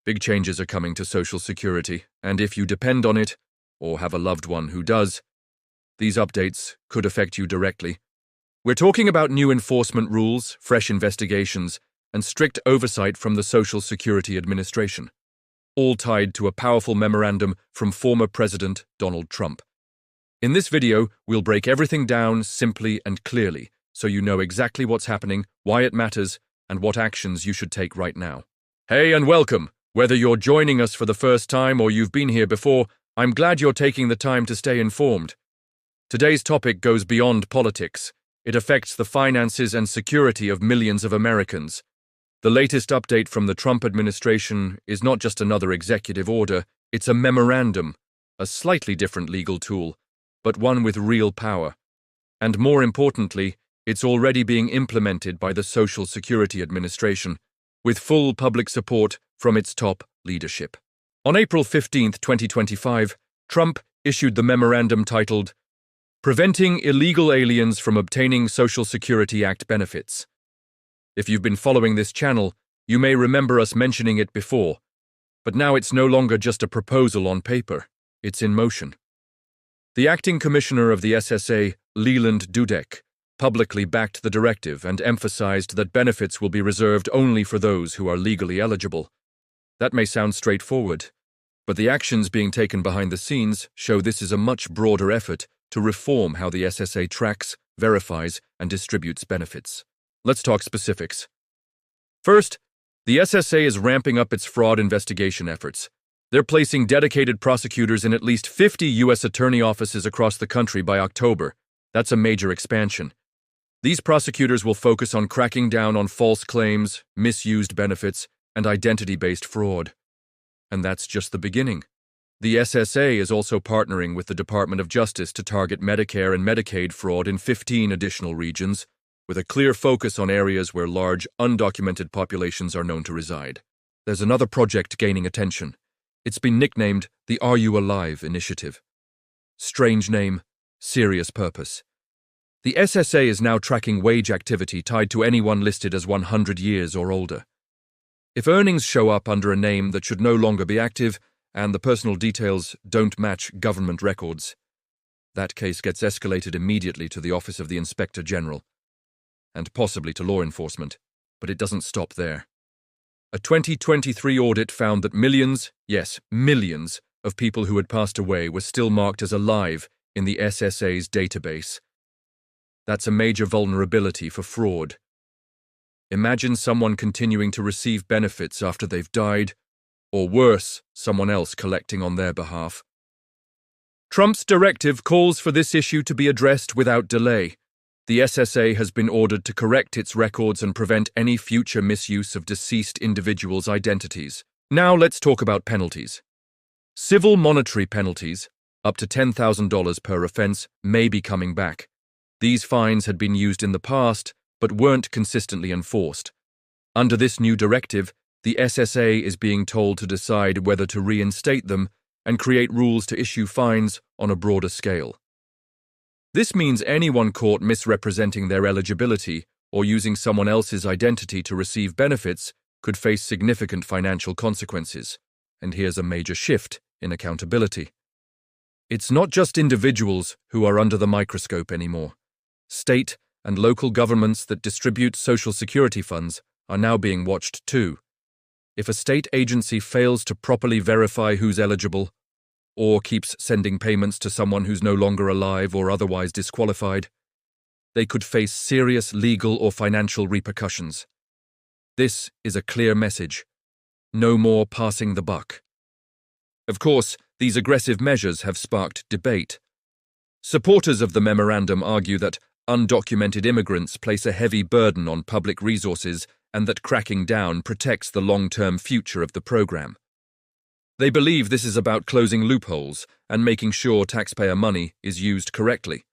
Big changes are coming to Social Security, and if you depend on it, or have a loved one who does, these updates could affect you directly. We're talking about new enforcement rules, fresh investigations, and strict oversight from the Social Security Administration, all tied to a powerful memorandum from former President Donald Trump. In this video, we'll break everything down simply and clearly, so you know exactly what's happening, why it matters, and what actions you should take right now. Hey and welcome! Whether you're joining us for the first time or you've been here before, I'm glad you're taking the time to stay informed. Today's topic goes beyond politics. It affects the finances and security of millions of Americans. The latest update from the Trump administration is not just another executive order, it's a memorandum, a slightly different legal tool, but one with real power. And more importantly, it's already being implemented by the Social Security Administration, with full public support from its top leadership. On April 15, 2025, Trump issued the memorandum titled, "Preventing Illegal Aliens from Obtaining Social Security Act Benefits." If you've been following this channel, you may remember us mentioning it before, but now it's no longer just a proposal on paper, it's in motion. The acting commissioner of the SSA, Leland Dudek, publicly backed the directive and emphasized that benefits will be reserved only for those who are legally eligible. That may sound straightforward, but the actions being taken behind the scenes show this is a much broader effort to reform how the SSA tracks, verifies, and distributes benefits. Let's talk specifics. First, the SSA is ramping up its fraud investigation efforts. They're placing dedicated prosecutors in at least 50 U.S. attorney offices across the country by October. That's a major expansion. These prosecutors will focus on cracking down on false claims, misused benefits, and identity-based fraud. And that's just the beginning. The SSA is also partnering with the Department of Justice to target Medicare and Medicaid fraud in 15 additional regions, with a clear focus on areas where large, undocumented populations are known to reside. There's another project gaining attention. It's been nicknamed the Are You Alive initiative. Strange name, serious purpose. The SSA is now tracking wage activity tied to anyone listed as 100 years or older. If earnings show up under a name that should no longer be active and the personal details don't match government records, that case gets escalated immediately to the Office of the Inspector General, and possibly to law enforcement, but it doesn't stop there. A 2023 audit found that millions, yes, millions, of people who had passed away were still marked as alive in the SSA's database. That's a major vulnerability for fraud. Imagine someone continuing to receive benefits after they've died, or worse, someone else collecting on their behalf. Trump's directive calls for this issue to be addressed without delay. The SSA has been ordered to correct its records and prevent any future misuse of deceased individuals' identities. Now let's talk about penalties. Civil monetary penalties, up to $10,000 per offense, may be coming back. These fines had been used in the past, but weren't consistently enforced. Under this new directive, the SSA is being told to decide whether to reinstate them and create rules to issue fines on a broader scale. This means anyone caught misrepresenting their eligibility or using someone else's identity to receive benefits could face significant financial consequences. And here's a major shift in accountability. It's not just individuals who are under the microscope anymore. State and local governments that distribute Social Security funds are now being watched too. If a state agency fails to properly verify who's eligible, or keeps sending payments to someone who's no longer alive or otherwise disqualified, they could face serious legal or financial repercussions. This is a clear message. No more passing the buck. Of course, these aggressive measures have sparked debate. Supporters of the memorandum argue that undocumented immigrants place a heavy burden on public resources and that cracking down protects the long-term future of the program. They believe this is about closing loopholes and making sure taxpayer money is used correctly.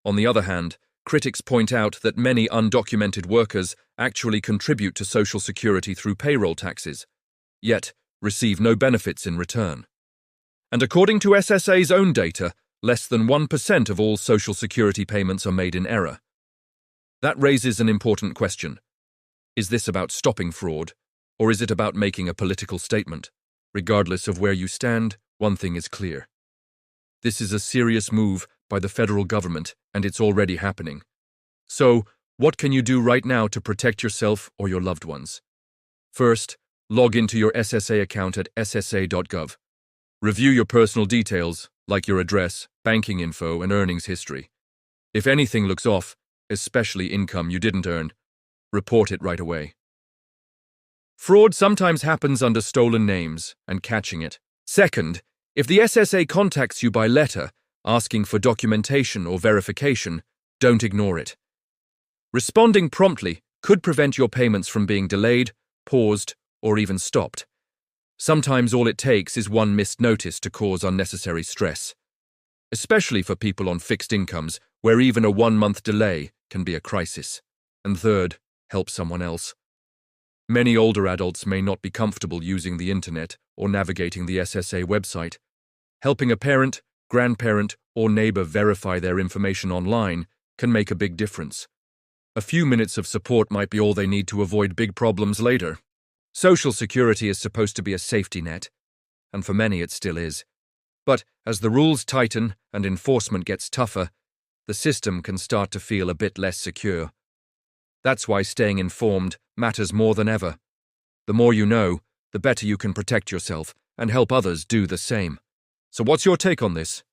On the other hand, critics point out that many undocumented workers actually contribute to Social Security through payroll taxes, yet receive no benefits in return. And according to SSA's own data, less than 1% of all Social Security payments are made in error. That raises an important question. Is this about stopping fraud, Or is it about making a political statement? Regardless of where you stand, one thing is clear. This is a serious move by the federal government, and it's already happening. So, what can you do right now to protect yourself or your loved ones? First, log into your SSA account at ssa.gov. Review your personal details, like your address, banking info, and earnings history. If anything looks off, especially income you didn't earn, report it right away. Fraud sometimes happens under stolen names, and catching it. Second, if the SSA contacts you by letter, asking for documentation or verification, don't ignore it. Responding promptly could prevent your payments from being delayed, paused, or even stopped. Sometimes all it takes is one missed notice to cause unnecessary stress, especially for people on fixed incomes, where even a 1-month delay can be a crisis. And third, help someone else. Many older adults may not be comfortable using the internet or navigating the SSA website. Helping a parent, grandparent, or neighbor verify their information online can make a big difference. A few minutes of support might be all they need to avoid big problems later. Social Security is supposed to be a safety net, and for many it still is. But as the rules tighten and enforcement gets tougher, the system can start to feel a bit less secure. That's why staying informed matters more than ever. The more you know, the better you can protect yourself and help others do the same. So what's your take on this?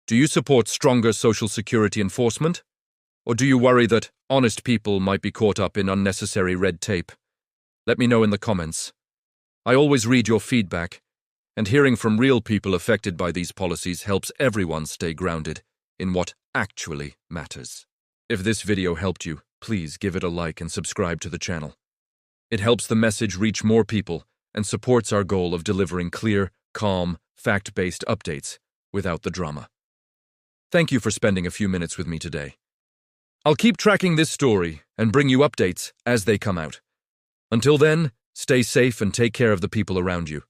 Do you support stronger Social Security enforcement? Or do you worry that honest people might be caught up in unnecessary red tape? Let me know in the comments. I always read your feedback, and hearing from real people affected by these policies helps everyone stay grounded in what actually matters. If this video helped you, please give it a like and subscribe to the channel. It helps the message reach more people and supports our goal of delivering clear, calm, fact-based updates without the drama. Thank you for spending a few minutes with me today. I'll keep tracking this story and bring you updates as they come out. Until then, stay safe and take care of the people around you.